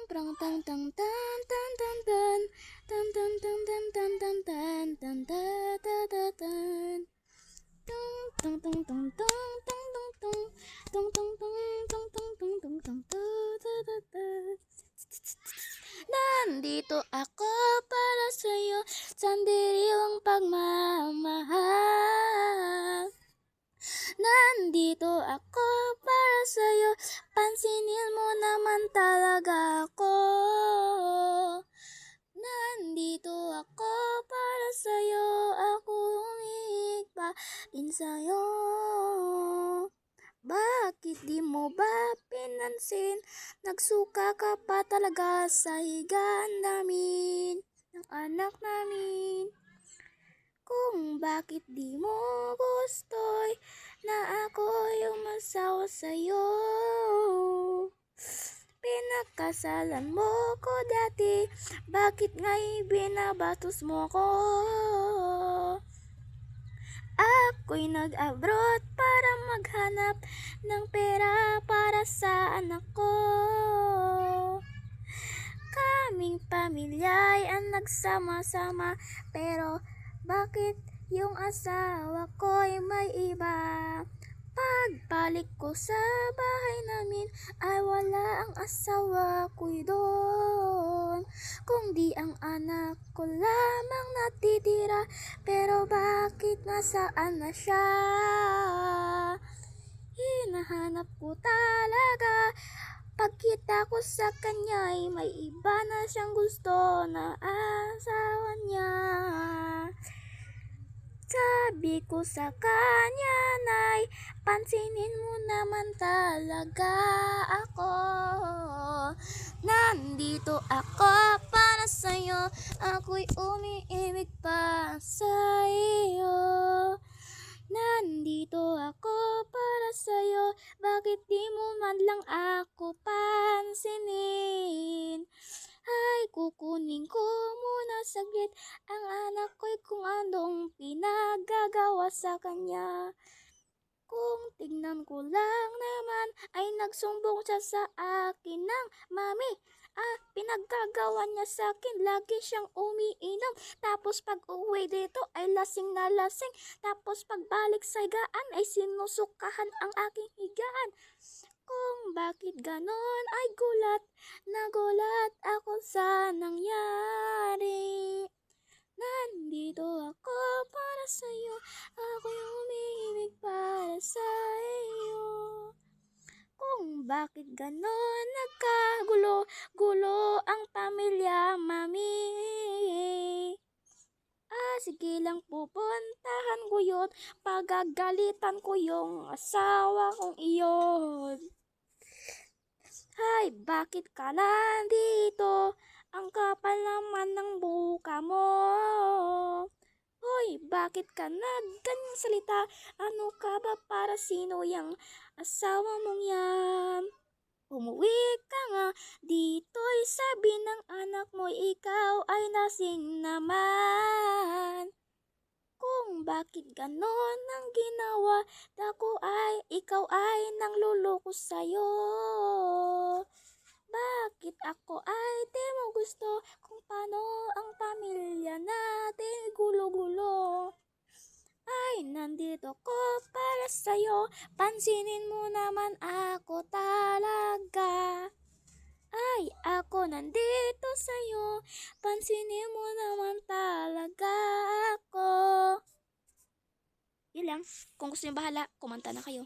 prang tang tang tan tan tan tan tan tan tan tan tan tan tan tan ta ta ta tan tung tung tung tung tung tung tung tung tung tung tung tung tung tung tung ta ta ta ta. Nandito ako para sa'yo, sandiriwang pagmamahal. Nandito ako para sa'yo, pansinin mo naman talaga ako. Nandito ako para sa'yo, ako umiig pa din sa'yo. Bakit di mo ba pinansin? Nagsuka ka pa talaga sa higaan namin, ng anak namin. Kung bakit di mo gusto'y na ako yung masawa sa'yo. Pinakasalan mo ko dati, bakit nga'y binabatos mo ko? Ako'y nag-abroad para maghanap ng pera para sa anak ko. Kaming pamilya'y ang nagsama-sama, pero bakit yung asawa ko'y may iba? Pagbalik ko sa bahay namin ay wala ang asawa ko'y doon, kundi ang anak ko lamang natitira. Pero bakit nasaan na siya? Hinahanap ko talaga. Pagkita ko sa kanya'y may iba na siyang gusto na asawa niya. Sabi ko sa kanya, nay, pansinin mo naman talaga ako. Nandito ako para sa'yo, ako'y umiibig pa sa'yo. Nandito ako para sa'yo, bakit di mo man lang ako pansinin? Ay, kukunin ko muna saglit ang anak ko'y kung anong pinagagawa sa kanya. Kung tignan ko lang naman ay nagsumbong siya sa akin ng mami. Pinagkagawa niya sa akin, lagi siyang umiinom. Tapos pag uwi dito ay lasing na lasing. Tapos pagbalik sa higaan ay sinusukahan ang aking higaan. Kung bakit ganon ay nagulat ako sa nangyari. Nandito ako para sa'yo, ako'y umiibig para sa'yo. Kung bakit ganon nagkagulo-gulo ang pamilya, mami. Sige lang, pupuntahan ko yun, pagagalitan ko yung asawa kong iyon. Hay, bakit ka nandito? Ang kapal naman ng buka mo. Hoy, bakit ka nagganyang salita? Ano ka ba, para sino yung asawa mong yan? Umuwi ka nga dito'y sabi ng anak mo, ikaw ay lasing naman. Kung bakit ganon ang ginawa, ikaw ay nangluloko sa'yo. Bakit ako ay di mo gusto? Kung paano ang pamilya natin gulo-gulo. Ay, nandito ko para sa'yo, pansinin mo naman ako talaga. Ay, ako nandito sa'yo, pansinin mo naman talaga ako. Yun lang. Kung gusto nyo bahala, kumanta na kayo.